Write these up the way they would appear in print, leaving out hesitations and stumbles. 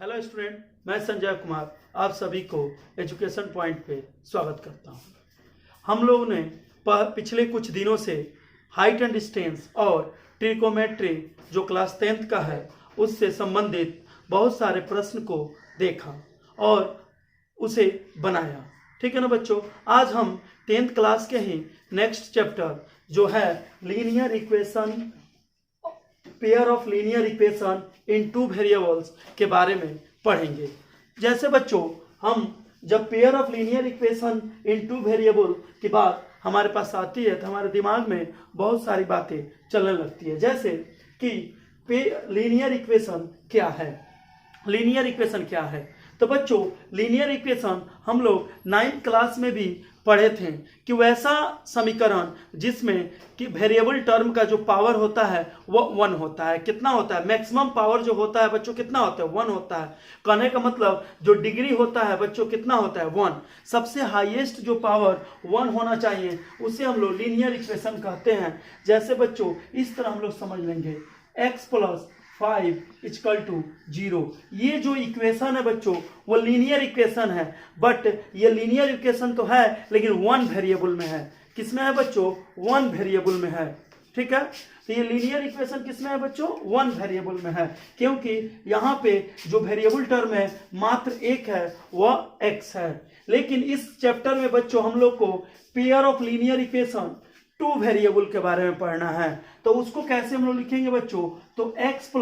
Hello student, मैं संजय कुमार आप सभी को एजुकेशन पॉइंट पे स्वागत करता हूं। हम लोगों ने पिछले कुछ दिनों से हाइट एंड डिस्टेंस और ट्रिकोमेट्री जो क्लास 10th का है उससे संबंधित बहुत सारे प्रश्न को देखा और उसे बनाया। ठीक है ना बच्चों, आज हम 10th क्लास के ही नेक्स्ट चैप्टर जो है linear equation, pair of linear equation in two variables के बारे में पढ़ेंगे। जैसे बच्चों, हम जब pair of linear equation in two variable की बात हमारे पास आती है तो हमारे दिमाग में बहुत सारी बातें चलने लगती है। जैसे कि लीनियर इक्वेशन क्या है, लीनियर इक्वेशन क्या है। तो बच्चों, लीनियर इक्वेशन हम लोग 9th क्लास में भी पढ़े थे कि वैसा समीकरण जिसमें कि वेरिएबल टर्म का जो पावर होता है वो 1 होता है। कितना होता है? मैक्सिमम पावर जो होता है बच्चों कितना होता है? 1 होता है। कहने का मतलब जो डिग्री होता है बच्चों कितना होता है? 1। सबसे हाईएस्ट जो पावर 1 होना चाहिए उसे हम लोग लीनियर इक्वेशन कहते हैं। जैसे बच्चों इस तरह हम लोग समझ लेंगे x + 5 = 0। ये जो इक्वेशन है बच्चों वो लीनियर इक्वेशन है, बट ये लीनियर इक्वेशन तो है लेकिन 1 वेरिएबल में है। किसमें है बच्चों? 1 वेरिएबल में है। ठीक है, तो ये लीनियर इक्वेशन किसमें है बच्चों? 1 वेरिएबल में है, क्योंकि यहाँ पे जो वेरिएबल टर्म है मात्र एक है, वह x है। लेकिन इस चैप्टर में बच्चों हम लोग को pair of linear equation 2 variable के बारे में पढ़ना है। तो उसको कैसे हम लोग लिखेंगे बच्चों? तो x +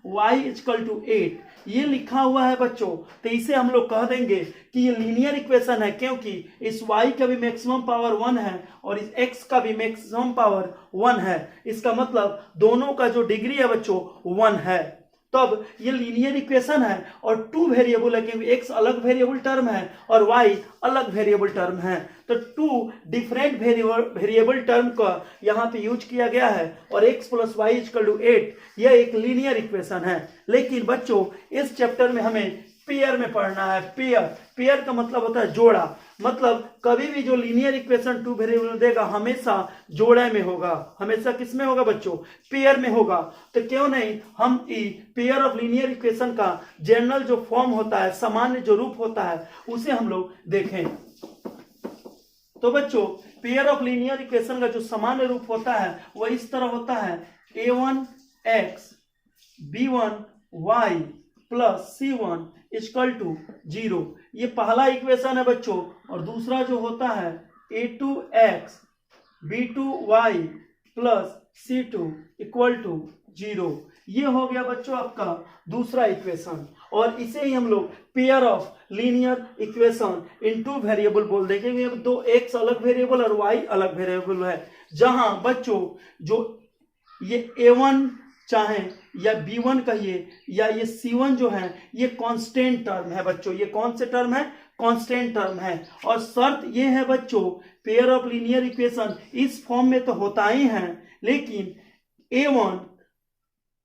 y = 8 ये लिखा हुआ है बच्चों, तो इसे हम लोग कह देंगे कि ये लीनियर इक्वेशन है, क्योंकि इस y का भी मैक्सिमम पावर 1 है और इस x का भी मैक्सिमम पावर 1 है। इसका मतलब दोनों का जो डिग्री है बच्चों 1 है। तब ये लीनियर इक्वेशन है और 2 वेरिएबल है, क्योंकि x अलग वेरिएबल टर्म है और y अलग वेरिएबल टर्म है। तो 2 डिफरेंट वेरिएबल टर्म का यहाँ पे यूज किया गया है और x + y = 8 यह एक लीनियर इक्वेशन है। लेकिन बच्चों इस चैप्टर में हमें पेयर में पढ़ना है। पेयर का मतलब होता है जोड़ा। मतलब कभी भी जो लीनियर इक्वेशन 2 वेरिएबल देगा हमेशा जोड़े में होगा। हमेशा किसमें होगा बच्चों? पेयर में होगा। तो क्यों नहीं हम पेयर ऑफ लीनियर इक्वेशन का जनरल जो फॉर्म होता है, सामान्य जो रूप होता है, उसे हम लोग देखें। तो बच्चों पेयर ऑफ लीनियर इक्वेशन का जो सामान्य रूप होता है वह इस तरह होता है a1x b1y + c1 = 0। ये पहला इक्वेशन है बच्चों। और दूसरा जो होता है a2x b2y + c2 = 0। ये हो गया बच्चों आपका दूसरा इक्वेशन, और इसे ही हम लोग pair of linear equation in 2 variable बोल देंगे। दो x अलग वेरिएबल और y अलग वेरिएबल है, जहां बच्चों जो ये a1 चाहे या b1 कहिए या ये c1 जो है ये कांस्टेंट टर्म है बच्चों। ये कौन से टर्म है? कांस्टेंट टर्म है। और शर्त ये है बच्चों, पेयर ऑफ लीनियर इक्वेशन इस फॉर्म में तो होता ही है, लेकिन a1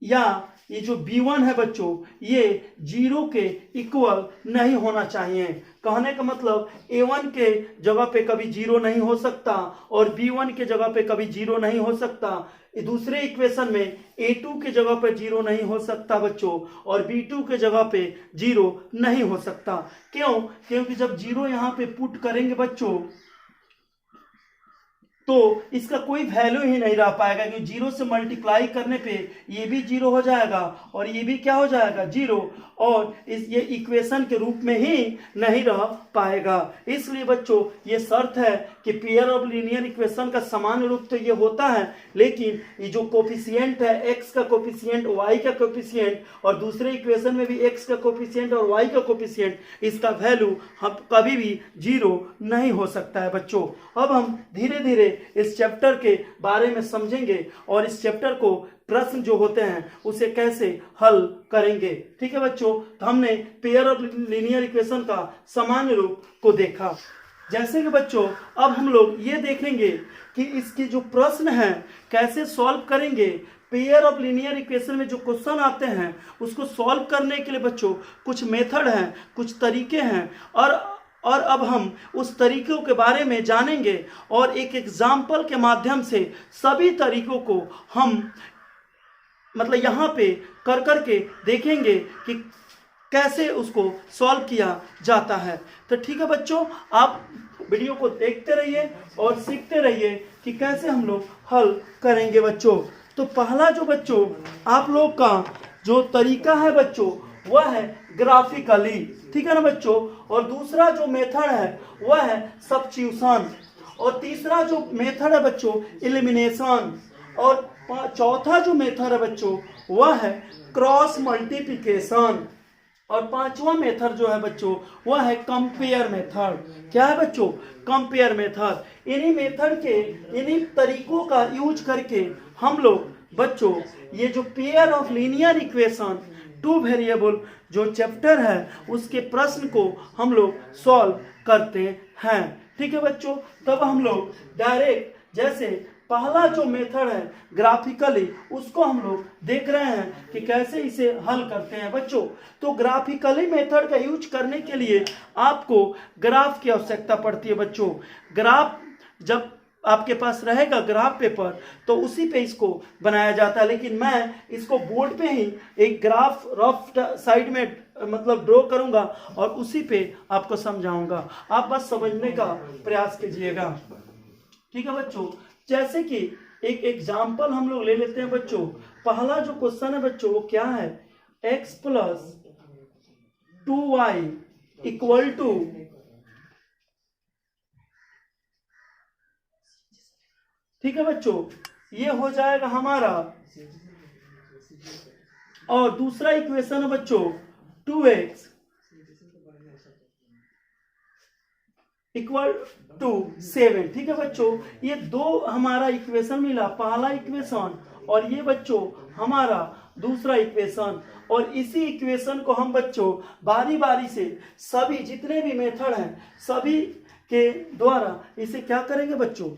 या ये जो b1 है बच्चों ये 0 के इक्वल नहीं होना चाहिए। कहने का मतलब a1 के जगह पे कभी 0 नहीं हो सकता और b1 के जगह पे कभी 0 नहीं हो सकता। दूसरे इक्वेशन में a2 के जगह पे 0 नहीं हो सकता बच्चों, और b2 के जगह पे 0 नहीं हो सकता। क्यों? क्योंकि जब 0 यहाँ पे पुट करेंगे बच्चों तो इसका कोई वैल्यू ही नहीं रह पाएगा, क्योंकि 0 से मल्टीप्लाई करने पे ये भी 0 हो जाएगा और ये भी क्या हो जाएगा? 0, और ये इक्वेशन के रूप में ही नहीं रह पाएगा। इसलिए बच्चों ये शर्त है कि पेयर ऑफ लीनियर इक्वेशन का सामान्य रूप तो ये होता है, लेकिन ये जो कोफिशिएंट है x का कोफिशिएंट, y का कोफिशिएंट, और दूसरे इक्वेशन में भी x का कोफिशिएंट और y का कोफिशिएंट, इसका वैल्यू हम कभी भी 0 नहीं हो सकता है बच्चों। अब हम धीरे धीरे इस चैप्टर के बारे में समझेंगे और इस चैप्टर को प्रश्न जो होते हैं उसे कैसे हल करेंगे। ठीक है बच्चों, तो हमने पेयर ऑफ लीनियर इक्वेशन का सामान्य रूप को देखा। जैसे कि बच्चों अब हम लोग ये देखेंगे कि इसके जो प्रश्न हैं कैसे सॉल्व करेंगे। पेयर ऑफ लीनियर इक्वेशन में जो क्वेश्चन आते हैं उसको सॉल्व करने के लिए बच्चों कुछ मेथड हैं, कुछ तरीके हैं, और अब हम उस तरीकों के बारे में जानेंगे और एक एग्जाम्पल के माध्यम से सभी तरीकों को हम मतलब यहाँ पे कर करके देखेंगे कि कैसे उसको सॉल्व किया जाता है। तो ठीक है बच्चों, आप वीडियो को देखते रहिए और सीखते रहिए कि कैसे हम लोग हल करेंगे बच्चों। तो पहला जो बच्चों आप लोग का जो तरीका है बच्चों वह है ग्राफिकली, ठीक है ना बच्चों। और दूसरा जो मेथड है वह है सब्स्टिट्यूशन, और तीसरा जो मेथड है बच्चों एलिमिनेशन, और चौथा जो मेथड है बच्चों वह है क्रॉस मल्टीप्लिकेशन, और पांचवा मेथड जो है बच्चों वह है कंपेयर मेथड। क्या है बच्चों? Compare method. इन्हीं तरीकों का यूज करके हम लोग बच्चों ये जो pair of linear equation two variable जो चैप्टर है उसके प्रश्न को हम लोग सॉल्व करते हैं। ठीक है बच्चों, तब हम लोग डायरेक्ट जैसे पहला जो मेथड है ग्राफिकली उसको हम लोग देख रहे हैं कि कैसे इसे हल करते हैं बच्चों। तो ग्राफिकली मेथड का यूज करने के लिए आपको ग्राफ की आवश्यकता पड़ती है बच्चों। ग्राफ जब आपके पास रहेगा ग्राफ पेपर तो उसी पे इसको बनाया जाता है, लेकिन मैं इसको बोर्ड पे ही एक ग्राफ रफ साइड में मतलब ड्रॉ करूंगा और उसी पे आपको समझाऊंगा। आप बस समझने का प्रयास कीजिएगा। ठीक है बच्चों, जैसे कि एक एग्जाम्पल हम लोग ले लेते हैं बच्चों। पहला जो क्वेश्चन है बच्चों वो क्या है? x plus 2y equal to ठीक है बच्चों, ये हो जाएगा हमारा। और दूसरा इक्वेशन है बच्चों 2x इक्वल टू 7। ठीक है बच्चों, ये दो हमारा इक्वेशन मिला, पहला इक्वेशन और ये बच्चों हमारा दूसरा इक्वेशन। और इसी इक्वेशन को हम बच्चों बारी बारी से सभी जितने भी मेथड हैं सभी के द्वारा इसे क्या करेंगे बच्चों,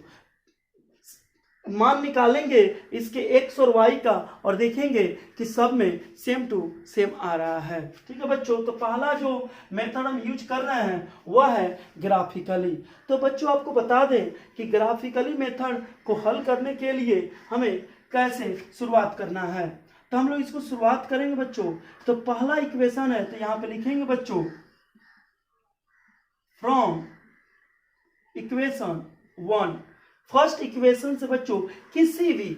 मान निकालेंगे इसके x और y का और देखेंगे कि सब में सेम टू सेम आ रहा है। ठीक है बच्चों, तो पहला जो मेथड हम यूज कर रहे हैं वह है ग्राफिकली। तो बच्चों आपको बता दें कि ग्राफिकली मेथड को हल करने के लिए हमें कैसे शुरुआत करना है। तो हम लोग इसको शुरुआत करेंगे बच्चों। तो पहला इक्वेशन है तो यहां पे लिखेंगे बच्चों फ्रॉम इक्वेशन 1। फर्स्ट इक्वेशन से बच्चों किसी भी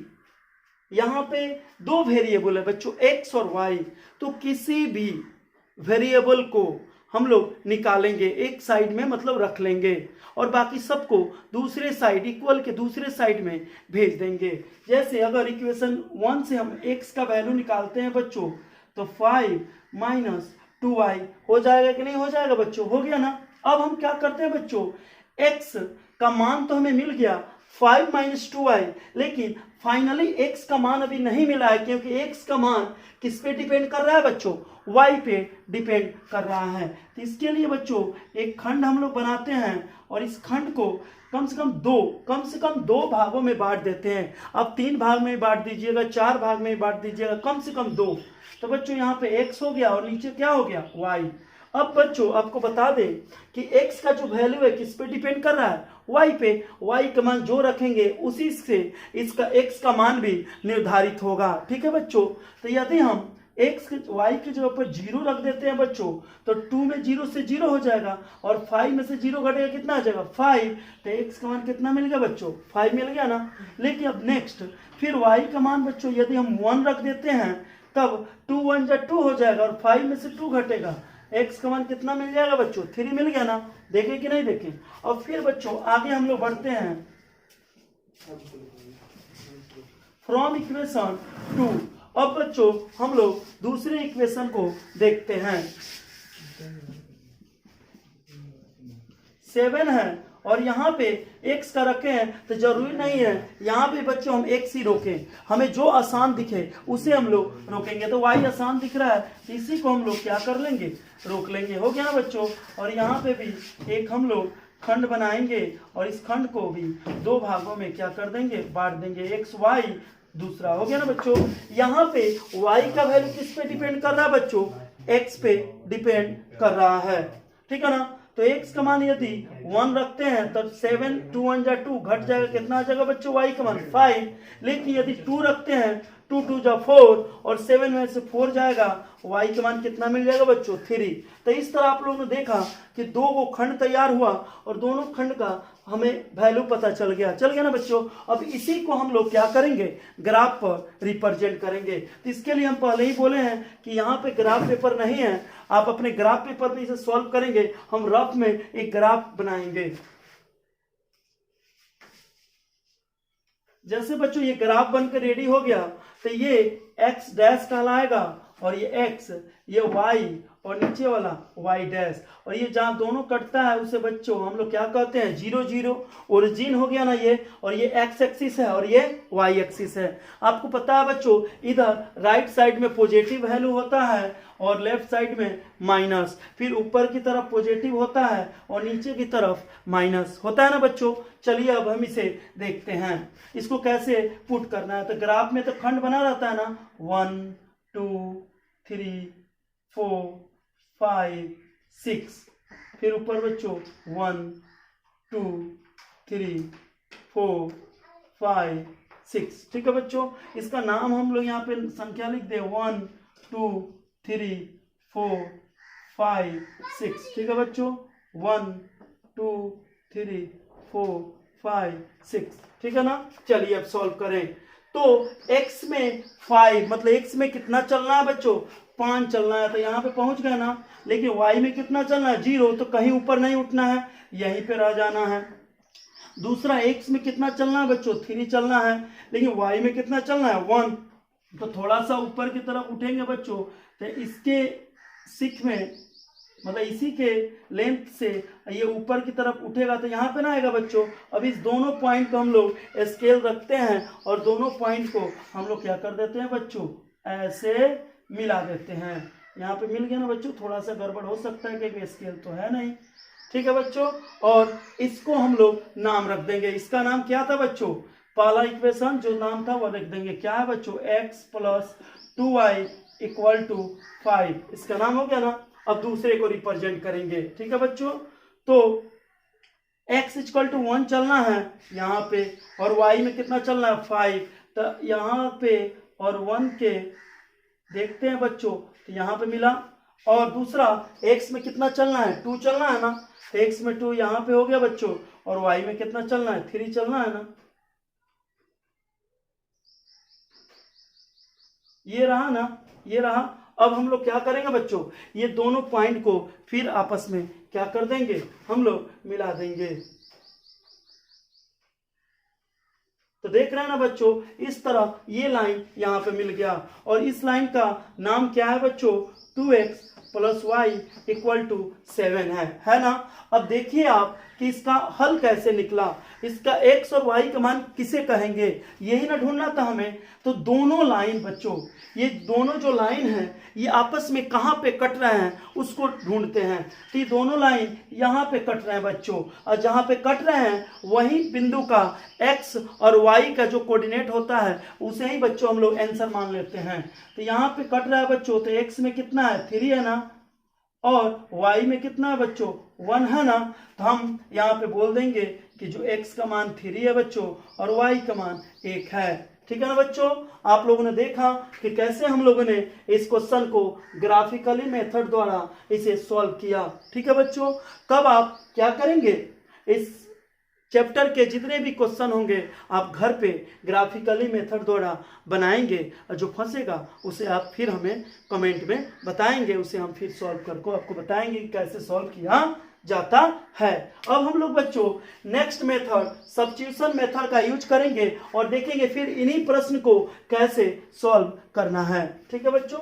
यहां पे दो वेरिएबल है बच्चों x और y, तो किसी भी वेरिएबल को हम लोग निकालेंगे, एक साइड में मतलब रख लेंगे और बाकी सबको दूसरे साइड इक्वल के दूसरे साइड में भेज देंगे। जैसे अगर इक्वेशन 1 से हम x का वैल्यू निकालते हैं बच्चों तो 5 माइनस 2y हो जाएगा कि नहीं हो जाएगा बच्चों? हो गया ना। अब हम क्या करते हैं बच्चों, x का मान तो हमें मिल गया 5 माइनस 2y, लेकिन फाइनली x का मान अभी नहीं मिला है क्योंकि x का मान किस पे डिपेंड कर रहा है बच्चों? y पे डिपेंड कर रहा है। तो इसके लिए बच्चों एक खंड हम लोग बनाते हैं और इस खंड को कम से कम दो भागों में बांट देते हैं। अब 3 भाग में बांट दीजिएगा, 4 भाग में बांट दीजिएगा, कम से कम 2। तो बच्चों यहाँ पे x हो गया और नीचे क्या हो गया? y। अब बच्चों आपको बता दें कि x का जो वैल्यू है किस पे डिपेंड कर रहा है? y पे। y का मान जो रखेंगे उसी से इसका x का मान भी निर्धारित होगा। ठीक है बच्चों, तो यदि हम x y के जगह पर 0 रख देते हैं बच्चों तो 2 में 0 से 0 हो जाएगा और 5 में से 0 घटेगा कितना आ जाएगा? 5। तो x का मान कितना मिल गया बच्चों? 5 मिल गया ना। लेकिन अब नेक्स्ट फिर y का मान बच्चों यदि हम 1 रख देते हैं तब 2 1 जा 2 हो जाएगा और 5 में से 2 घटेगा, x का मान कितना मिल जाएगा बच्चों? 3 मिल गया ना। देखें कि नहीं देखें। और फिर बच्चों आगे हम लोग बढ़ते हैं फ्रॉम इक्वेशन 2। अब बच्चों हम लोग दूसरे इक्वेशन को देखते हैं। 7 है और यहाँ पे x का रखे हैं तो जरूरी नहीं है यहाँ पे बच्चों हम x ही रोकें, हमें जो आसान दिखे उसे हम लोग रोकेंगे। तो y आसान दिख रहा है तो इसी को हम लोग क्या कर लेंगे? रोक लेंगे। हो गया ना बच्चों। और यहाँ पे भी एक हम लोग खंड बनाएंगे और इस खंड को भी 2 भागों में क्या कर देंगे? बांट देंगे, x y दूसरा। हो गया ना बच्चों। यहाँ पे y का वैल्यू किस पे डिपेंड कर रहा है बच्चों? x पे डिपेंड कर रहा है। ठीक है ना। तो x का मान यदि 1 रखते हैं तो 7 2 1 जा 2 घट जाएगा, कितना आ जाएगा बच्चों? y का मान 5। लेकिन यदि 2 रखते हैं 2 2 जा 4 और 7 में से 4 जाएगा, y का मान कितना मिल जाएगा बच्चों 3। तो इस तरह आप लोगों ने देखा कि दो वो खंड तैयार हुआ और दोनों खंड का हमें वैल्यू पता चल गया ना बच्चों। अब इसी को हम लोग क्या करेंगे, ग्राफ पर रिप्रेजेंट करेंगे। तो इसके लिए हम पहले ही बोले हैं कि यहाँ पे ग्राफ पेपर नहीं है, आप अपने ग्राफ पेपर पे इसे सॉल्व करेंगे। हम रफ में एक ग्राफ बनाएंगे। जैसे बच्चों ये ग्राफ बनकर रेडी हो गया तो ये x डैश कहलाएगा और ये x, ये y और नीचे वाला y डैश, और ये जहां दोनों कटता है उसे बच्चों हम लोग क्या कहते हैं 0 0। ओरिजिन हो गया ना ये, और ये x एक्सिस है और ये y एक्सिस है। आपको पता है बच्चों इधर राइट साइड में पॉजिटिव वैल्यू होता है और लेफ्ट साइड में माइनस, फिर ऊपर की तरफ पॉजिटिव होता है और नीचे की तरफ माइनस होता है ना बच्चों। चलिए अब हम इसे देखते हैं, इसको कैसे पुट करना है। तो ग्राफ में तो खंड बना रहता है ना, 1 2 3 4 5 6, फिर ऊपर बच्चों 1 2 3 4 5 6। ठीक है बच्चों, इसका नाम हम लोग यहाँ पे संख्या लिख दे 1 2 3 4 5 6। ठीक है बच्चों, 1 2 3 4 5 6। ठीक है ना। चलिए अब सॉल्व करें। तो x में 5 मतलब x में कितना चलना है बच्चों 5 चलना है, तो यहाँ पे पहुंच गए ना। लेकिन y में कितना चलना है 0, तो कहीं ऊपर नहीं उठना है, यहीं पे रह जाना है। दूसरा x में कितना चलना है बच्चों 3 चलना है, लेकिन y में कितना चलना है 1, तो थोड़ा सा ऊपर की तरफ उठेंगे बच्चों। तो इसके सिख में मतलब इसी के लेंथ से ये ऊपर की तरफ उठेगा तो यहाँ पे ना आएगा बच्चों। अब इस दोनों पॉइंट को हम लोग स्केल रखते हैं और दोनों पॉइंट को हम लोग क्या कर देते हैं बच्चों ऐसे मिला देते हैं। यहाँ पे मिल गया ना बच्चों, थोड़ा सा गड़बड़ हो सकता है क्योंकि स्केल तो है नहीं। ठीक है बच्चों, और इसको हम लोग नाम रख देंगे। इसका नाम क्या था बच्चों, पहला इक्वेशन जो नाम था वो रख देंगे, क्या है बच्चों x + 2y = 5। इसका नाम हो गया ना। अब दूसरे को रिप्रेजेंट करेंगे। ठीक है बच्चों, तो x = 1 चलना है यहाँ पे और y में कितना चलना है 5, तो यहाँ पे और 1 के देखते हैं बच्चों, तो यहाँ पे मिला। और दूसरा x में कितना चलना है 2 चलना है ना, तो x में 2 यहाँ पे हो गया बच्चों, और y में कितना चलना है 3 चलना है ना, ये रहा ना, ये रहा। अब हम लोग क्या करेंगे बच्चों, ये दोनों पॉइंट को फिर आपस में क्या कर देंगे, हम लोग मिला देंगे। तो देख रहे हैं ना बच्चों, इस तरह ये लाइन यहाँ पे मिल गया और इस लाइन का नाम क्या है बच्चों 2x + y = 7 है ना। अब देखिए आप कि इसका हल कैसे निकला, इसका x और y का मान किसे कहेंगे यही ना ढूंढना था हमें। तो दोनों लाइन बच्चों, ये दोनों जो लाइन है ये आपस में कहाँ पे कट रहे हैं उसको ढूंढते हैं। तो ये दोनों लाइन यहाँ पे कट रहे हैं बच्चों, और जहाँ पे कट रहे हैं वही बिंदु का x और y का जो कोऑर्डिनेट होता है उसे ही बच्चों हम लोग आंसर मान लेते हैं। तो यहाँ पे कट रहा है बच्चों, तो x में कितना है 3 है ना, और y में कितना है बच्चों 1 है ना। तो हम यहाँ पे बोल देंगे कि जो x का मान 3 है बच्चों और y का मान 1 है। ठीक है ना बच्चों, आप लोगों ने देखा कि कैसे हम लोगों ने इस क्वेश्चन को ग्राफिकली मेथड द्वारा इसे सॉल्व किया। ठीक है बच्चों, कब आप क्या करेंगे, इस चैप्टर के जितने भी क्वेश्चन होंगे आप घर पे ग्राफिकली मेथड द्वारा बनाएंगे, और जो फंसेगा उसे आप फिर हमें कमेंट में बताएंगे, उसे हम फिर सॉल्व करके आपको बताएंगे कि कैसे सॉल्व किया जाता है। अब हम लोग बच्चों नेक्स्ट मेथड सब्स्टिट्यूशन मेथड का यूज करेंगे और देखेंगे फिर इन्हीं प्रश्न को कैसे सॉल्व करना है। ठीक है बच्चों,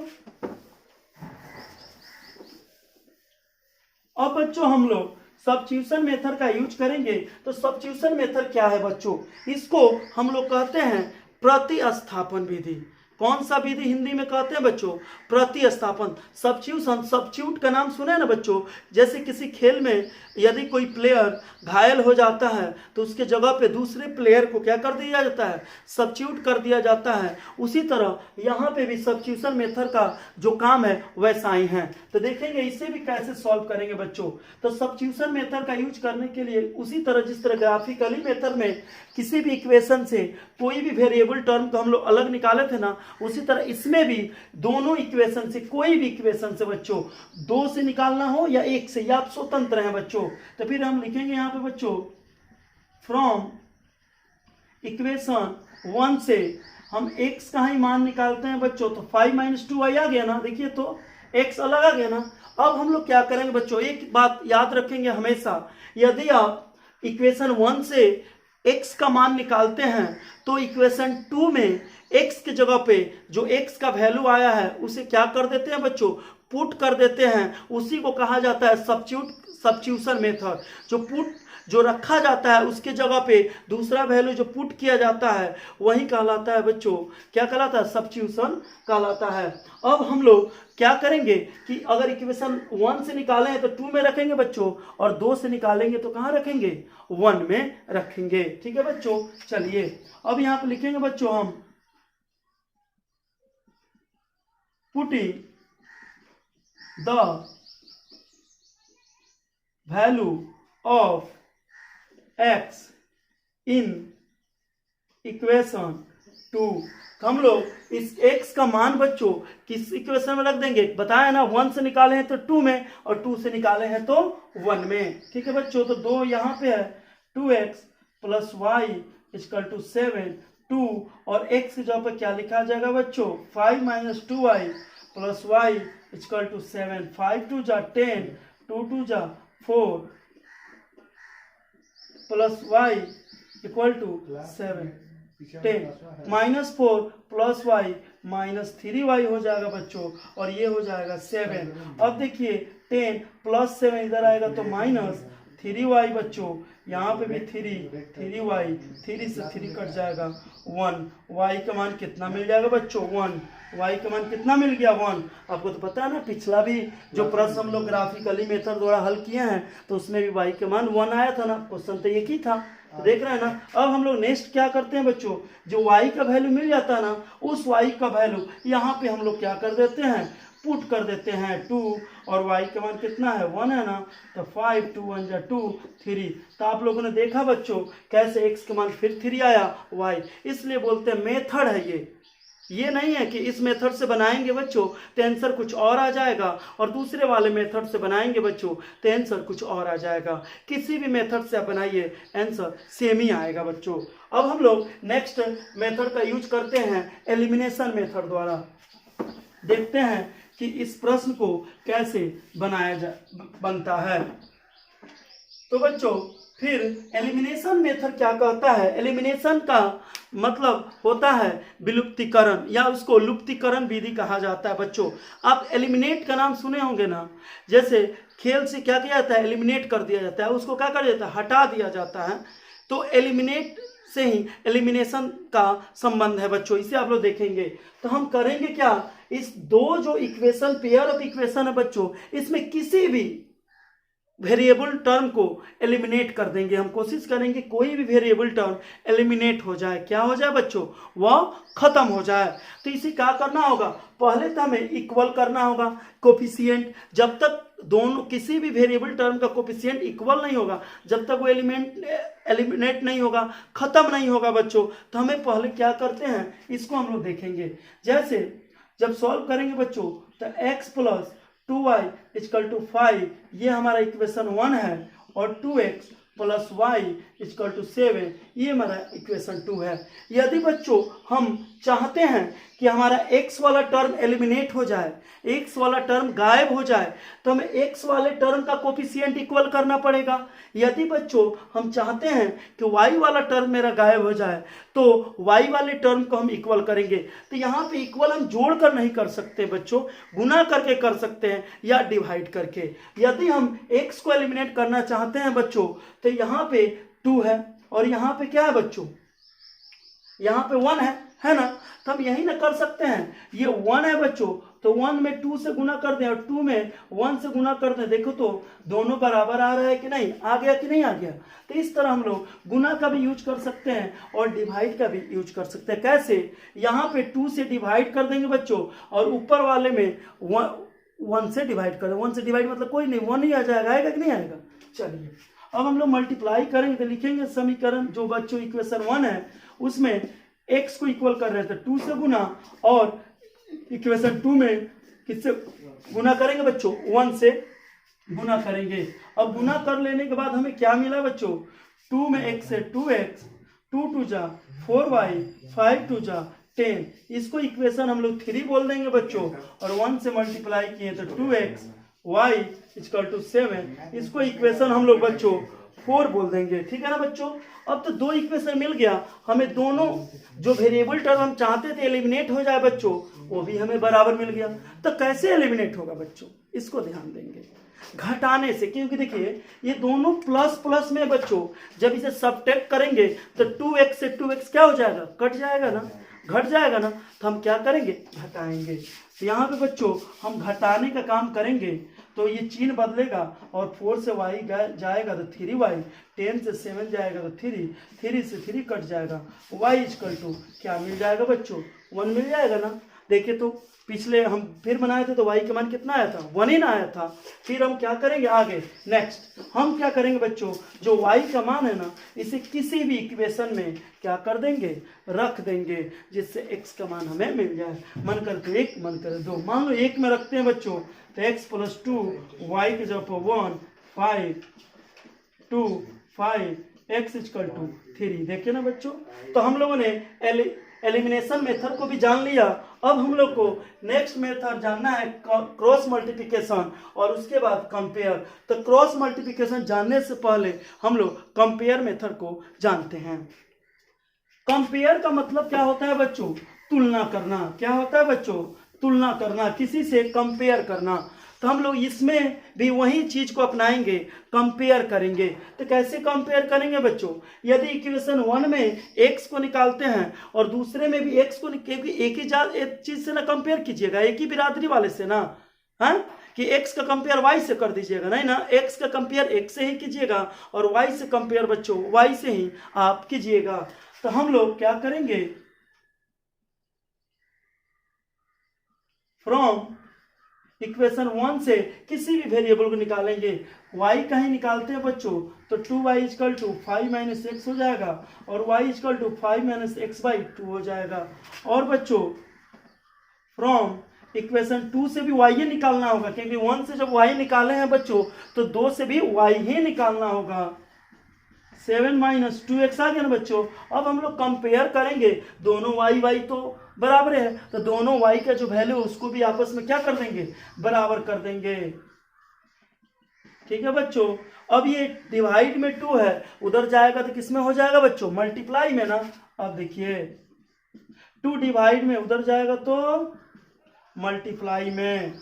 अब बच्चों हम लोग सब्स्टिट्यूशन मेथड का यूज करेंगे। तो सब्स्टिट्यूशन मेथड क्या है बच्चों, इसको हम लोग कहते हैं प्रतिस्थापन विधि। कौन सा विधि हिंदी में कहते हैं बच्चों, प्रतिस्थापन। सब्स्टिट्यूशन, सब्स्टिट्यूट का नाम सुने ना बच्चों, जैसे किसी खेल में यदि कोई प्लेयर घायल हो जाता है तो उसके जगह पे दूसरे प्लेयर को क्या कर दिया जाता है, सब्स्टिट्यूट कर दिया जाता है। उसी तरह यहाँ पे भी सब्स्टिट्यूशन मेथड का जो काम है वैसा ही है। तो देखेंगे इसे भी कैसे सॉल्व करेंगे बच्चों। तो सब्स्टिट्यूशन मेथड का यूज करने के लिए उसी तरह जिस तरह ग्राफिकली मेथड में किसी भी इक्वेशन से कोई भी वेरिएबल टर्म को हम लोग अलग निकाले थे ना, उसी तरह इसमें भी दोनों इक्वेशन से, कोई भी इक्वेशन से बच्चों 2 से निकालना हो या 1 से, या आप स्वतंत्र हैं बच्चों, तो फिर हम लिखेंगे यहाँ पे बच्चों फ्रॉम इक्वेशन 1 से हम x का ही मान निकालते हैं बच्चों, तो 5 - 2y आ गया ना, देखिए तो x अलग आ गया ना। अब हम लोग क्या करेंगे बच्चों, एक बात याद रखेंगे हमेशा, यदि आप इक्वेशन 1 से x का मान निकालते हैं तो इक्वेशन 2 में x की जगह पे जो x का वैल्यू आया है उसे क्या कर देते हैं बच्चों, पुट कर देते हैं। उसी को कहा जाता है सब्स्टिट्यूशन मेथड। जो रखा जाता है उसके जगह पे दूसरा वैल्यू जो पुट किया जाता है वही कहलाता है बच्चों, क्या कहलाता है, सब्स्टिट्यूशन कहलाता है। अब हम लोग क्या करेंगे कि अगर इक्वेशन 1 से निकाले हैं तो 2 में रखेंगे बच्चों, और 2 से निकालेंगे तो कहाँ रखेंगे, 1 में रखेंगे। ठीक है बच्चों, चलिए अब यहाँ पे लिखेंगे बच्चों हम putting the value of x in equation 2। हम लोग इस x का मान बच्चों किस इक्वेशन में रख देंगे, बताया ना, 1 से निकाले हैं तो 2 में, और 2 से निकाले हैं तो 1 में। ठीक है बच्चों, तो 2 यहाँ पे है, 2x plus y equal to 7, 2 और x की जगह पर क्या लिखा जाएगा बच्चों, 5 - 2y plus y equal to 7, 5 2 जा 10, 2 2 जा 4 plus y equal to 7, 10 -4 plus y -3y हो जाएगा बच्चों, और ये हो जाएगा 7। अब देखिए 10 प्लस 7 इधर आएगा तो -3y बच्चों, यहाँ पे भी 3y, 3 से 3 कट जाएगा 1, y का मान कितना मिल जाएगा बच्चों, 1, y का मान कितना मिल गया, 1। आपको तो पता है ना, पिछला भी जो प्रश्न हम लोग ग्राफिकली मेथड द्वारा हल किए हैं तो उसमें भी y का मान 1 आया था ना, क्वेश्चन तो एक ही था, तो देख रहे हैं ना। अब हम लोग नेक्स्ट क्या करते हैं बच्चों, जो y का वैल्यू मिल जाता है ना, उस y का वैल्यू यहाँ पे हम लोग क्या कर देते हैं, पुट कर देते हैं 2, और y का मान कितना है, 1 है ना, तो 5 2 1 जा 2 3। तो आप लोगों ने देखा बच्चों कैसे x का मान फिर 3 आया, y, इसलिए बोलते हैं मेथड है ये नहीं है कि इस मेथड से बनाएंगे बच्चों तो आंसर कुछ और आ जाएगा, और दूसरे वाले मेथड से बनाएंगे बच्चों तो आंसर कुछ और आ जाएगा। किसी भी मेथड से आप बनाइए आंसर सेम ही आएगा बच्चों। अब हम लोग नेक्स्ट मेथड का यूज करते हैं एलिमिनेशन मेथड द्वारा। देखते हैं कि इस प्रश्न को कैसे बनता है। तो बच्चों फिर एलिमिनेशन मेथड क्या कहता है, एलिमिनेशन का मतलब होता है विलुप्तीकरण, या उसको लुप्तीकरण विधि कहा जाता है बच्चों। आप एलिमिनेट का नाम सुने होंगे ना, जैसे खेल से क्या किया जाता है, एलिमिनेट कर दिया जाता है, उसको क्या कर जाता है, हटा दिया जाता है। तो एलिमिनेट से ही एलिमिनेशन का संबंध है बच्चों, इसे आप लोग देखेंगे। तो हम करेंगे क्या, इस दो जो इक्वेशन, पेयर ऑफ इक्वेशन है बच्चों, इसमें किसी भी वेरिएबल टर्म को एलिमिनेट कर देंगे। हम कोशिश करेंगे कोई भी वेरिएबल टर्म एलिमिनेट हो जाए, क्या हो जाए बच्चों, वह खत्म हो जाए। तो इसे क्या करना होगा, पहले तो हमें इक्वल करना होगा कोफिशिएंट। जब तक दोनों किसी भी वेरिएबल टर्म का कोफिशिएंट इक्वल नहीं होगा, जब तक वो एलिमिनेट नहीं होगा, खत्म नहीं होगा बच्चों, तो हमें पहले क्या करते हैं, इसको हम लोग देखेंगे। जैसे जब सॉल्व करेंगे बच्चों तो x plus 2y equal to 5, ये हमारा इक्वेशन 1 है, और 2x plus y equal to 7, ये हमारा इक्वेशन 2 है। यदि बच्चों हम चाहते हैं कि हमारा x वाला टर्म एलिमिनेट हो जाए, x वाला टर्म गायब हो जाए, तो हमें x वाले टर्म का कोफिशिएंट इक्वल करना पड़ेगा। यदि बच्चों हम चाहते हैं कि y वाला टर्म मेरा गायब हो जाए, तो y वाले टर्म को हम इक्वल करेंगे। तो यहाँ पे इक्वल हम जोड़ कर नहीं कर सकते बच्चों, गुना करके कर सकते हैं या डिवाइड करके। यदि हम x को एलिमिनेट करना चाहते हैं बच्चों, तो यहाँ पे 2 है, और यहाँ पे क्या है बच्चों, यहाँ पे 1 है ना, तो हम यही ना कर सकते हैं। ये 1 है बच्चों, तो 1 में 2 से गुना कर दें, और 2 में 1 से गुना कर दें। देखो तो दोनों बराबर आ रहा है कि नहीं, आ गया कि नहीं आ गया। तो इस तरह हम लोग गुना का भी यूज कर सकते हैं और डिवाइड का भी यूज कर सकते हैं। कैसे, यहाँ पे 2 से डिवाइड कर देंगे बच्चों, और ऊपर वाले में 1 से डिवाइड कर दें। 1 से डिवाइड मतलब कोई नहीं, 1 ही आ जाएगा, आएगा कि नहीं आएगा। चलिए अब हम लोग मल्टीप्लाई करेंगे तो लिखेंगे समीकरण, जो बच्चों इक्वेशन 1 है उसमें x को इक्वल कर रहे हैं तो 2 से गुना, और इक्वेशन 2 में किससे गुना करेंगे बच्चों, 1 से गुना करेंगे। अब गुना कर लेने के बाद हमें क्या मिला बच्चों, 2 में x से 2x, 2 2 जा 4y, 5 2 जा 10, इसको इक्वेशन हम लोग 3 बोल देंगे बच्चों, और 1 से मल्टीप्लाई किए तो 2x y इक्वल टू 7, इसको इक्वेशन हम लोग बच्चों 4 बोल देंगे। ठीक है ना बच्चों। अब तो 2 इक्वेशन मिल गया, हमें दोनों जो वेरिएबल टर्म हम चाहते थे एलिमिनेट हो जाए बच्चों, वो भी हमें बराबर मिल गया। तो कैसे एलिमिनेट होगा बच्चों, इसको ध्यान देंगे, घटाने से, क्योंकि देखिए ये दोनों प्लस प्लस में बच्चों, जब इसे सबट्रैक्ट करेंगे तो 2x से 2x क्या हो जाएगा, कट जाएगा ना, घट जाएगा ना, तो हम क्या करेंगे, घटाएंगे। तो यहाँ पे बच्चों हम घटाने का काम करेंगे तो ये चिन्ह बदलेगा, और 4 से y जाएगा तो 3y, 10 से 7 जाएगा तो 3, 3 से 3 कट जाएगा, y इक्वल टू क्या मिल जाएगा बच्चों, 1 मिल जाएगा ना। देखिए तो पिछले हम फिर बनाए थे तो y का मान कितना आया था, 1 ही ना आया था। फिर हम क्या करेंगे आगे, नेक्स्ट हम क्या करेंगे बच्चों, जो y का मान है ना, इसे किसी भी इक्वेशन में क्या कर देंगे, रख देंगे, जिससे x का मान हमें मिल जाए। मन करे तो 1, मन करे 2, मान लो 1 में रखते हैं बच्चों, तो x प्लस 2 y के जगह पर 1 5 2 5 x इक्वल टू 3। देखिए ना बच्चों, तो हम लोगों ने एलिमिनेशन मेथड को भी जान लिया। अब हम लोग को नेक्स्ट मेथड जानना है क्रॉस मल्टीप्लिकेशन, और उसके बाद कंपेयर। तो क्रॉस मल्टीप्लिकेशन जानने से पहले हम लोग कंपेयर मेथड को जानते हैं। कंपेयर का मतलब क्या होता है बच्चों, तुलना करना। क्या होता है बच्चों, तुलना करना, किसी से कंपेयर करना। तो हम लोग इसमें भी वही चीज को अपनाएंगे, कंपेयर करेंगे। तो कैसे कंपेयर करेंगे बच्चों, यदि इक्वेशन 1 में x को निकालते हैं और दूसरे में भी x को, एक चीज से ना कंपेयर कीजिएगा, एक ही बिरादरी वाले से ना, हाँ, कि x का कंपेयर y से कर दीजिएगा, नहीं ना, x का कंपेयर x से ही कीजिएगा और y से कंपेयर बच्चों y से ही आप कीजिएगा। तो हम लोग क्या करेंगे, फ्रॉम इक्वेशन 1 से किसी भी वेरिएबल को निकालेंगे। y का ही निकालते हैं बच्चों, तो 2y equal to 5 minus x हो जाएगा, और y equal to 5 minus x/2 हो जाएगा। और बच्चों फ्रॉम इक्वेशन 2 से भी y ही निकालना होगा, क्योंकि 1 से जब y निकाले हैं बच्चों तो 2 से भी y ही निकालना होगा। 7 माइनस 2x आ गया ना बच्चों। अब हम लोग कंपेयर करेंगे, दोनों y तो बराबर है, तो दोनों y का जो वैल्यू उसको भी आपस में क्या कर देंगे, बराबर कर देंगे। ठीक है बच्चों। अब ये डिवाइड में 2 है, उधर जाएगा तो किसमें हो जाएगा बच्चों, मल्टीप्लाई में ना। अब देखिए 2 डिवाइड में उधर जाएगा तो मल्टीप्लाई में,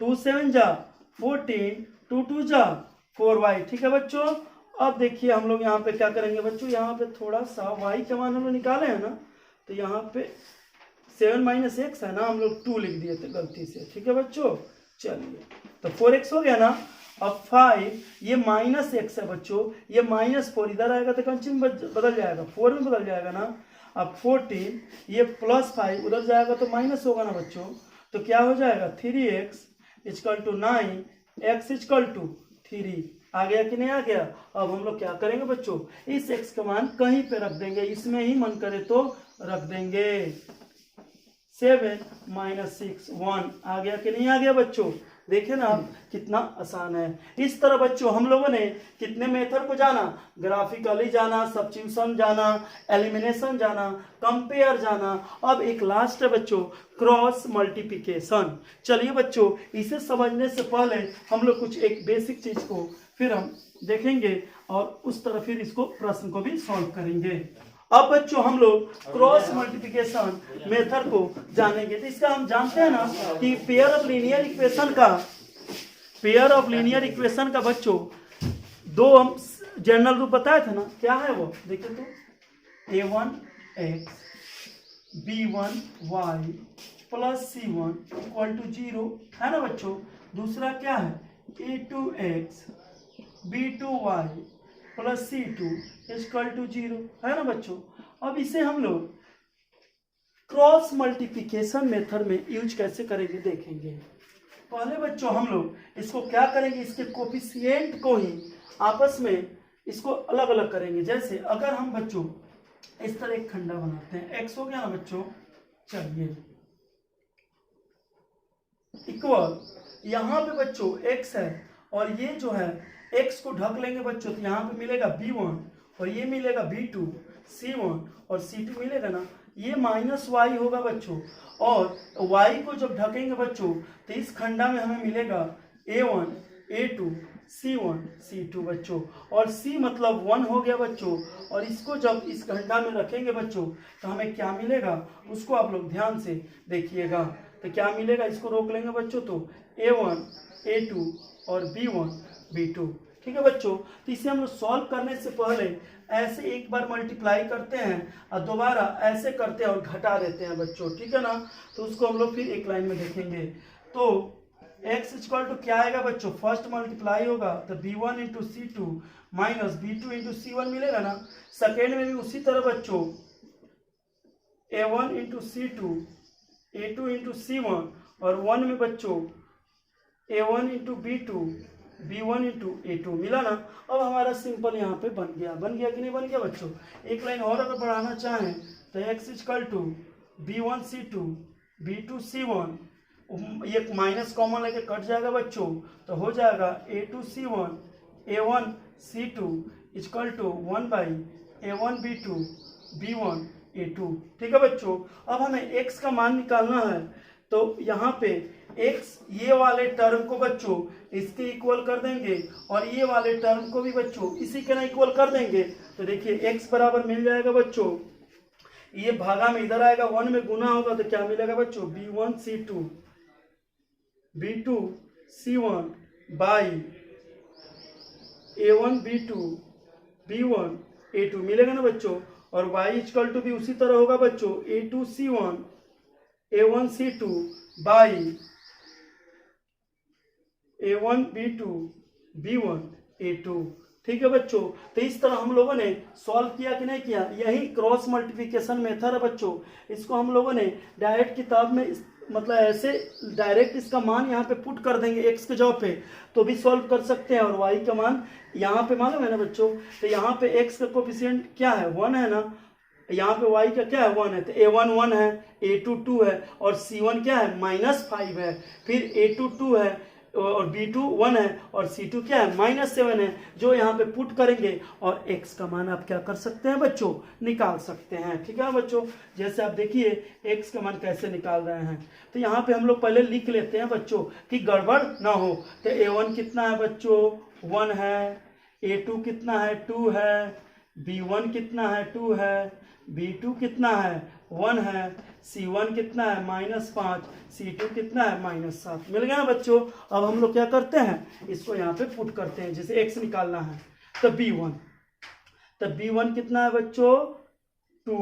2 7 जा 14, 2 2 जा 4y। ठीक है बच्चों। अब देखिए हम लोग यहाँ पे क्या करेंगे बच्चों, यहाँ पे थोड़ा सा y का मान हम लोग निकाले हैं ना, तो यहाँ पे 7 माइनस x है ना, हम लोग 2 लिख दिए थे गलती से। ठीक है बच्चों, चलिए तो 4x हो गया ना। अब 5, ये माइनस x है बच्चों, ये -4 इधर आएगा तो कंची में बदल जाएगा, 4 में बदल जाएगा ना। अब 14, ये +5 उधर जाएगा तो माइनस होगा ना बच्चों, तो क्या हो जाएगा 3x equal to 9, x equal to 3। आ गया कि नहीं आ गया। अब हम लोग क्या करेंगे बच्चों, इस x का मान कहीं पे रख देंगे, इसमें ही मन करे तो रख देंगे। 7 माइनस 6 1 आ गया कि नहीं आ गया बच्चों। देखिए ना कितना आसान है। इस तरह बच्चों हम लोगों ने कितने मेथड को जाना, ग्राफिकली जाना, सब्स्टिट्यूशन जाना, एलिमिनेशन जाना, कंपेयर जाना। अब एक लास्ट है बच्चों, क्रॉस मल्टीप्लिकेशन। चलिए बच्चों, इसे समझने से पहले हम लोग कुछ एक बेसिक चीज को फिर हम देखेंगे और उस तरह फिर इसको प्रश्न को भी सॉल्व करेंगे। अब बच्चों हम लोग क्रॉस मल्टीप्लिकेशन मेथड को जानेंगे। तो इसका हम जानते हैं ना कि पेयर ऑफ लीनियर इक्वेशन का बच्चों 2 हम जनरल रूप बताए थे ना, क्या है वो देखिए तो, a1x b1y plus c1 equal to 0 है ना बच्चों। दूसरा क्या है, a2x b2y plus c2 equal to 0 है ना बच्चों। अब इसे हम लोग क्रॉस मल्टीप्लिकेशन मेथड में यूज कैसे करेंगे देखेंगे। पहले बच्चों हम लोग इसको क्या करेंगे, इसके कोफिशिएंट को ही आपस में इसको अलग अलग करेंगे। जैसे अगर हम बच्चों इस तरह एक खंडा बनाते हैं। x हो गया ना बच्चों, चलिए इक्वल, यहाँ पे बच्चों x है और ये जो है x को ढक लेंगे बच्चों, तो यहाँ पे मिलेगा b1 और ये मिलेगा b2, c1 और c2 मिलेगा ना, ये माइनस y होगा बच्चों, और y को जब ढकेंगे बच्चों तो इस खंडा में हमें मिलेगा a1 a2 c1 c2 बच्चों, और c मतलब 1 हो गया बच्चों, और इसको जब इस खंडा में रखेंगे बच्चों तो हमें क्या मिलेगा उसको आप लोग ध्यान से देखिएगा। तो क्या मिलेगा, इसको रोक लेंगे बच्चों तो a1 a2 और b1 b2। ठीक है बच्चों, तो इसे हम लोग सॉल्व करने से पहले ऐसे एक बार मल्टीप्लाई करते हैं और दोबारा ऐसे करते हैं और घटा देते हैं बच्चों, ठीक है ना। तो उसको हम लोग फिर एक लाइन में देखेंगे। तो x इक्वल टू क्या आएगा बच्चों, फर्स्ट मल्टीप्लाई होगा तो b1 into c2 minus b2 into c1 मिलेगा ना। सेकेंड में भी उसी तरह बच्चों a1 into c2 a2 into c1, और 1 में बच्चों a1 into b2 b1 into a2 मिला ना। अब हमारा सिंपल यहाँ पे बन गया कि नहीं बन गया बच्चों। एक लाइन और अगर बढ़ाना चाहें तो x equal to b1 c2 b2 c1, ये माइनस कॉमन लेके कट जाएगा बच्चों, तो हो जाएगा a2 c1 a1 c2 equal to 1 by a1 b2 b1 a2। ठीक है बच्चों, अब हमें x का मान निकालना है, तो यहाँ पे x ये वाले टर्म को बच्चों इसके इक्वल कर देंगे और ये वाले टर्म को भी बच्चों इसी के ना इक्वल कर देंगे। तो देखिए x बराबर मिल जाएगा बच्चों, ये भागा में इधर आएगा 1 में गुना होगा तो क्या मिलेगा बच्चों b1 c2 b2 c1 by a1 b2 b1 a2 मिलेगा ना बच्चों, और y इक्वल टू भी उसी तरह होगा बच्चों a2 c1 a1 c2 by a1 b2 b1 a2। ठीक है बच्चों, तो इस तरह हम लोगों ने सॉल्व किया कि नहीं किया। यही क्रॉस मल्टीप्लिकेशन मेथड है बच्चों, इसको हम लोगों ने डायरेक्ट किताब में मतलब ऐसे डायरेक्ट इसका मान यहाँ पे पुट कर देंगे x के जगह पे तो भी सॉल्व कर सकते हैं, और y का मान यहाँ पे मालूम है ना बच्चों। तो यहाँ पे x का कोफिशिएंट क्या है 1 है ना, यहाँ पे y का क्या है 1 है, तो a1 1 है a2 2 है और c1 क्या है -5 है, फिर a2 2 है और b2 1 है और c2 क्या है -7 है, जो यहाँ पे पुट करेंगे और x का मान आप क्या कर सकते हैं बच्चों निकाल सकते हैं। ठीक है बच्चों, जैसे आप देखिए x का मान कैसे निकाल रहे हैं। तो यहाँ पे हम लोग पहले लिख लेते हैं बच्चों कि गड़बड़ ना हो। तो a1 कितना है बच्चों 1 है, a2 कितना है 2 है, b1 कितना है 2 है, b2 कितना है 1 है, c1 कितना है -5, c2 कितना है -7। मिल गया बच्चों। अब हम लोग क्या करते हैं इसको यहाँ पे पुट करते हैं, जैसे x निकालना है तो b1, तो b1 कितना है बच्चों 2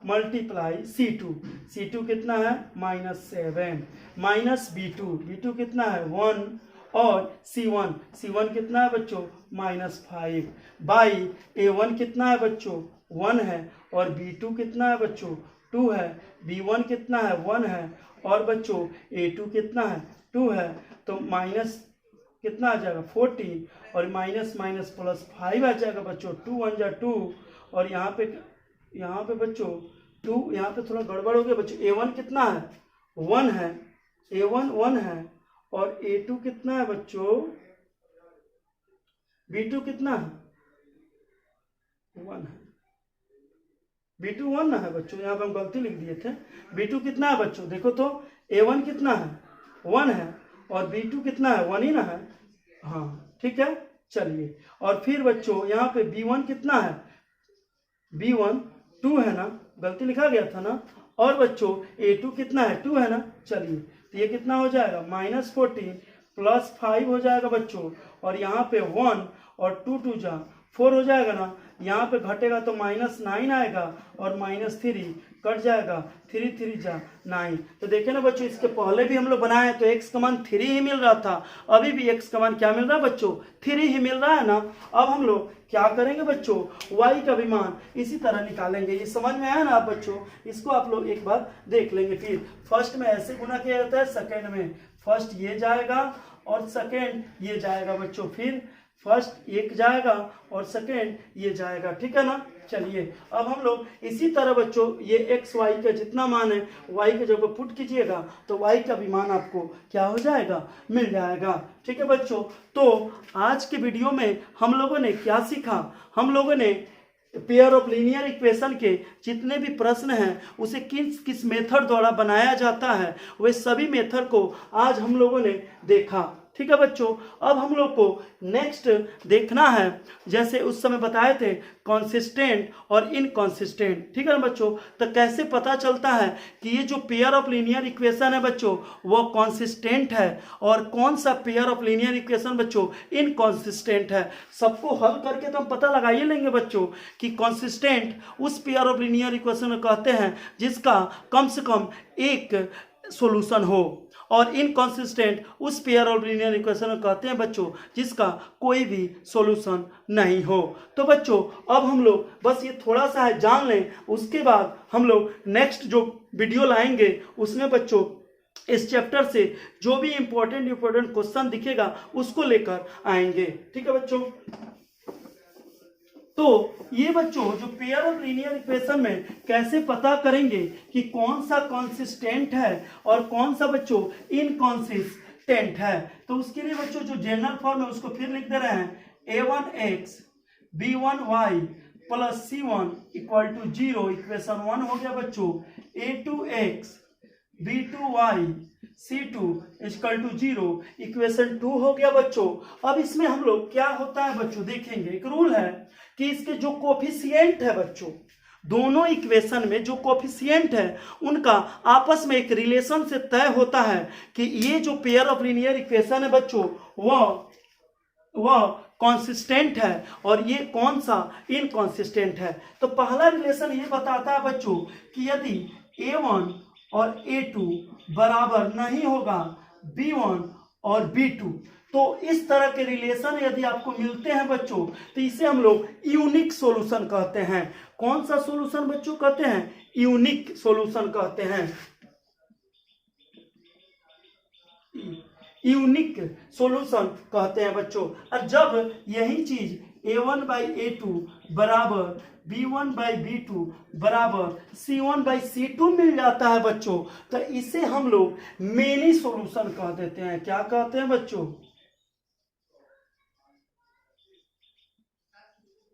मल्टीप्लाई c2 कितना है -7 माइनस b2 कितना है 1 और c1 कितना है बच्चों -5 बाई a1 कितना है बच्चों 1 है और b2 कितना है बच्चों 2 है, b1 कितना है 1 है और बच्चों a2 कितना है 2 है, तो माइनस कितना आ जाएगा 14 और माइनस माइनस प्लस 5 आ जाएगा बच्चों 2 1 जा 2, और यहाँ पे बच्चों 2 यहाँ पे थोड़ा गड़बड़ हो गया बच्चों। a1 कितना है 1 है, a1 1 है और a2 कितना है बच्चों, b2 कितना है 1 है, b2 1 है बच्चों, यहाँ पे हम गलती लिख दिए थे। b2 कितना है बच्चों देखो तो a1 कितना है 1 है और b2 कितना है 1 ही ना है, हाँ ठीक है। चलिए और फिर बच्चों यहाँ पे b1 कितना है, b1 2 है ना, गलती लिखा गया था ना, और बच्चों a2 कितना है 2 है ना। चलिए तो ये कितना हो जाएगा -14 प्लस 5 हो जाएगा बच्चों, और यहाँ पे 1 और 2 2 जा 4 हो जाएगा ना, यहाँ पे घटेगा तो -9 आएगा और -3 कट जाएगा, 3 3 जा 9। तो देखे ना बच्चों, इसके पहले भी हम लोग बनाए तो x का मान 3 ही मिल रहा था, अभी भी x का मान क्या मिल रहा है बच्चों 3 ही मिल रहा है ना। अब हम लोग क्या करेंगे बच्चों y का भी मान इसी तरह निकालेंगे। ये समझ में आया ना आप बच्चों, इसको आप लोग एक बार देख लेंगे। फिर फर्स्ट में ऐसे गुना किया जाता है, सेकेंड में फर्स्ट ये जाएगा और सेकेंड ये जाएगा बच्चों, फिर फर्स्ट एक जाएगा और सेकेंड ये जाएगा, ठीक है ना। चलिए अब हम लोग इसी तरह बच्चों ये एक्स वाई का जितना मान है वाई के जगह पुट कीजिएगा तो वाई का भी मान आपको क्या हो जाएगा, मिल जाएगा। ठीक है बच्चों, तो आज के वीडियो में हम लोगों ने क्या सीखा, हम लोगों ने पेयर ऑफ लीनियर इक्वेशन के जितने भी प्रश्न हैं उसे किस किस मेथड द्वारा बनाया जाता है वे सभी मेथड को आज हम लोगों ने देखा। ठीक है बच्चों, अब हम लोग को नेक्स्ट देखना है, जैसे उस समय बताए थे कॉन्सिस्टेंट और इनकॉन्सिस्टेंट। ठीक है ना बच्चों, तो कैसे पता चलता है कि ये जो पेयर ऑफ लीनियर इक्वेशन है बच्चों वो कॉन्सिस्टेंट है और कौन सा पेयर ऑफ लीनियर इक्वेशन बच्चों इनकॉन्सिस्टेंट है। सबको हल करके तो हम पता लगा ही लेंगे बच्चों कि कॉन्सिस्टेंट उस पेयर ऑफ लीनियर इक्वेशन को कहते हैं जिसका कम से कम एक सॉल्यूशन हो, और इनकॉन्सिस्टेंट उस पेयर ऑफ लीनियर इक्वेशन को कहते हैं बच्चों जिसका कोई भी सॉल्यूशन नहीं हो। तो बच्चों अब हम लोग बस ये थोड़ा सा है जान लें, उसके बाद हम लोग नेक्स्ट जो वीडियो लाएंगे उसमें बच्चों इस चैप्टर से जो भी इंपॉर्टेंट क्वेश्चन दिखेगा उसको लेकर आएंगे। ठीक है बच्चों, तो ये बच्चों जो पेयर ऑफ लीनियर इक्वेशन में कैसे पता करेंगे कि कौन सा कॉन्सिस्टेंट है और कौन सा बच्चों इनकॉन्सिस्टेंट है, तो उसके लिए बच्चों जो जनरल फॉर्म है उसको फिर लिख दे रहे हैं a1x b1y plus c1 equal to 0। Equation 1 हो गया बच्चों, a2x b2y c2 equal to 0। Equation 2 हो गया बच्चों। अब इसमें हम लोग क्या होता है बच्चों देखेंगे, एक रूल है कि इसके जो कोफिशिएंट है बच्चों, दोनों इक्वेशन में जो कोफिशिएंट है उनका आपस में एक रिलेशन से तय होता है कि ये जो पेयर ऑफ लीनियर इक्वेशन है बच्चों वह कॉन्सिस्टेंट है और ये कौन सा इनकॉन्सिस्टेंट है। तो पहला रिलेशन ये बताता है बच्चों कि यदि a1 और a2 बराबर नहीं होगा b1 और b2, तो इस तरह के रिलेशन यदि आपको मिलते हैं बच्चों तो इसे हम लोग यूनिक सॉल्यूशन कहते हैं। कौन सा सॉल्यूशन बच्चों कहते हैं, यूनिक सॉल्यूशन कहते हैं, यूनिक सॉल्यूशन कहते हैं बच्चों। और जब यही चीज a1 बाई a2 बराबर b1 बाई b2 बराबर c1 बाई c2 मिल जाता है बच्चों तो इसे हम लोग मेनी सॉल्यूशन कह देते हैं। क्या कहते हैं बच्चों,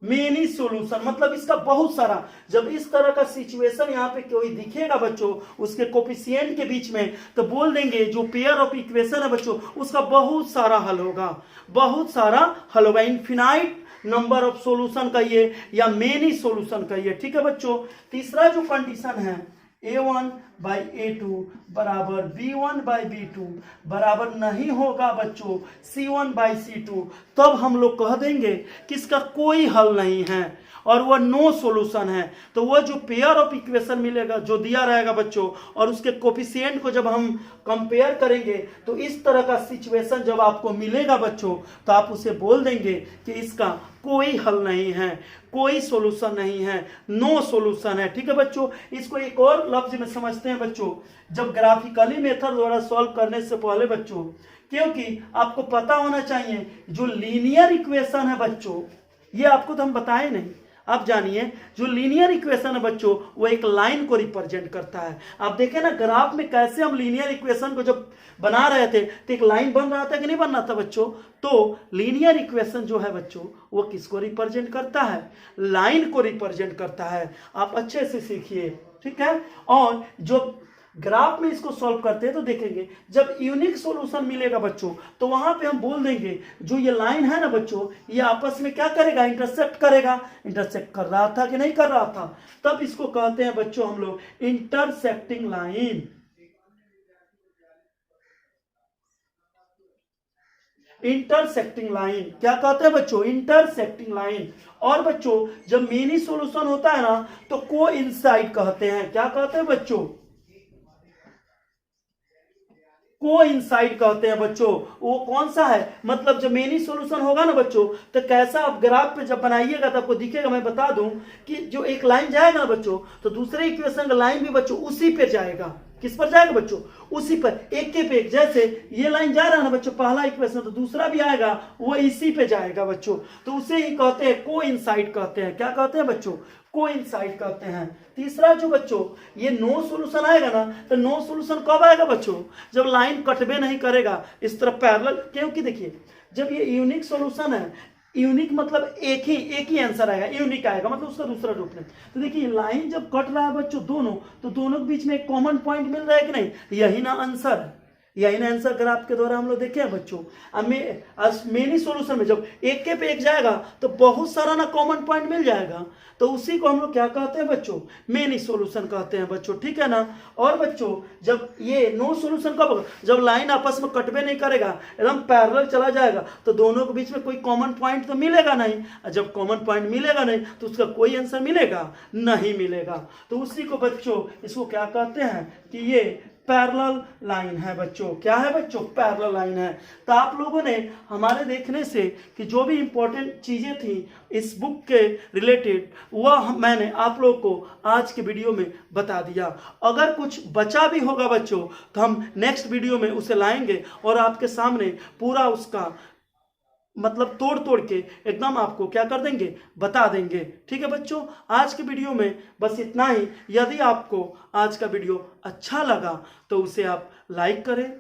मेनी सॉल्यूशन, मतलब इसका बहुत सारा। जब इस तरह का सिचुएशन यहाँ पे कोई दिखेगा बच्चों उसके कोफिशिएंट के बीच में तो बोल देंगे जो पेयर ऑफ इक्वेशन है बच्चों उसका बहुत सारा हल होगा, बहुत सारा हल होगा, इनफिनाइट नंबर ऑफ सॉल्यूशन कहिए या मेनी सॉल्यूशन कहिए। ठीक है बच्चों, तीसरा जो कंडीशन है a1 बाई a2 बराबर b1 बाई b2 बराबर नहीं होगा बच्चों c1 बाई c2, तब हम लोग कह देंगे कि इसका कोई हल नहीं है और वह नो सॉल्यूशन है। तो वह जो पेयर ऑफ इक्वेशन मिलेगा जो दिया रहेगा बच्चों और उसके कोफिशिएंट को जब हम कंपेयर करेंगे तो इस तरह का सिचुएशन जब आपको मिलेगा बच्चों तो आप उसे बोल देंगे कि इसका कोई हल नहीं है, कोई सॉल्यूशन नहीं है, नो सॉल्यूशन है। ठीक है बच्चों, इसको एक और लफ्ज में समझते हैं बच्चों, जब ग्राफिकली मेथड द्वारा सॉल्व करने से पहले बच्चों, क्योंकि आपको पता होना चाहिए जो लीनियर इक्वेशन है बच्चों, ये आपको तो हम बताए नहीं, अब जानिए जो लीनियर इक्वेशन है बच्चों वो एक लाइन को रिप्रेजेंट करता है। आप देखें ना ग्राफ में कैसे हम लीनियर इक्वेशन को जब बना रहे थे तो एक लाइन बन रहा था कि नहीं बन रहा था बच्चों। तो लीनियर इक्वेशन जो है बच्चों वो किसको रिप्रेजेंट करता है, लाइन को रिप्रेजेंट करता है। आप अच्छे से सीखिए, ठीक है। और जो ग्राफ में इसको सॉल्व करते हैं तो देखेंगे जब यूनिक सॉल्यूशन मिलेगा बच्चों तो वहां पे हम बोल देंगे जो ये लाइन है ना बच्चों ये आपस में क्या करेगा, इंटरसेक्ट करेगा। इंटरसेक्ट कर रहा था कि नहीं कर रहा था, तब इसको कहते हैं बच्चों हम लोग इंटरसेक्टिंग लाइन। इंटरसेक्टिंग लाइन क्या कहते हैं बच्चों, इंटरसेक्टिंग लाइन। और बच्चों जब मेनी सॉल्यूशन होता है ना तो कोइंसाइड कहते हैं। क्या कहते हैं बच्चों, कोइंसाइड कहते हैं बच्चों। वो कौन सा है, मतलब जब मेनी सॉल्यूशन होगा ना बच्चों तो कैसा आप ग्राफ पे जब बनाइएगा तो आपको दिखेगा। मैं बता दूं कि जो एक लाइन जाएगा ना बच्चों तो दूसरे इक्वेशन का लाइन भी बच्चों उसी पे जाएगा। किस पर जाएगा बच्चों, उसी पर, एक के पे एक। जैसे ये लाइन जा रहा है ना बच्चों पहला इक्वेशन तो दूसरा भी आएगा वो इसी पे जाएगा बच्चों, तो उसे ही कहते हैं कोइंसाइड कहते हैं। क्या कहते हैं बच्चों, कोइंसाइड कहते हैं। तीसरा जो बच्चों ये नो सॉल्यूशन आएगा ना, तो नो सॉल्यूशन कब आएगा बच्चों, जब लाइन कटवे नहीं करेगा इस तरफ पैरेलल, क्योंकि देखिए जब ये यूनिक सॉल्यूशन है, यूनिक मतलब एक ही आंसर आएगा, यूनिक आएगा मतलब उसका दूसरा रूप नहीं। तो देखिए लाइन जब कट रहा है बच्चों दोनों, तो दोनों के बीच में एक कॉमन पॉइंट मिल रहा है कि नहीं, यही ना आंसर है, यही ना आंसर ग्राफ के द्वारा हम लोग देखे हैं बच्चों। अब मेनी सॉल्यूशन में जब एक के पे एक जाएगा तो बहुत सारा ना कॉमन पॉइंट मिल जाएगा, तो उसी को हम लोग क्या कहते हैं बच्चों, मेनी सॉल्यूशन कहते हैं बच्चों, ठीक है ना। और बच्चों जब ये नो सॉल्यूशन कब होगा, जब लाइन आपस में कटवे नहीं करेगा, एकदम पैरेलल चला जाएगा, तो दोनों के बीच में कोई कॉमन पॉइंट तो मिलेगा नहीं, और जब कॉमन पॉइंट मिलेगा नहीं तो उसका कोई आंसर मिलेगा नहीं मिलेगा। तो उसी को बच्चों इसको क्या कहते हैं कि ये पैरेलल लाइन है बच्चों। क्या है बच्चों, पैरेलल लाइन है। तो आप लोगों ने हमारे देखने से कि जो भी इंपॉर्टेंट चीज़ें थी इस बुक के रिलेटेड वह मैंने आप लोगों को आज के वीडियो में बता दिया। अगर कुछ बचा भी होगा बच्चों तो हम नेक्स्ट वीडियो में उसे लाएंगे और आपके सामने पूरा उसका मतलब तोड़ के एकदम आपको क्या कर देंगे, बता देंगे। ठीक है बच्चों, आज के वीडियो में बस इतना ही। यदि आपको आज का वीडियो अच्छा लगा तो उसे आप लाइक करें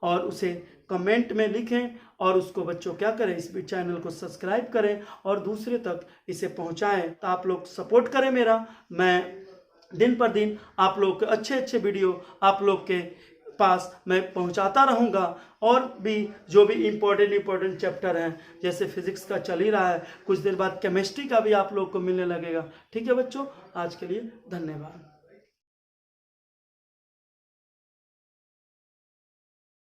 और उसे कमेंट में लिखें, और उसको बच्चों क्या करें, इस चैनल को सब्सक्राइब करें और दूसरे तक इसे पहुंचाएं। तो आप लोग सपोर्ट करें मेरा, मैं दिन पर दिन आप लोग के अच्छे वीडियो आप लोग के पास मैं पहुंचाता रहूंगा। और भी जो भी इम्पोर्टेंट चैप्टर हैं, जैसे फिजिक्स का चल ही रहा है, कुछ देर बाद केमिस्ट्री का भी आप लोग को मिलने लगेगा। ठीक है बच्चों, आज के लिए धन्यवाद।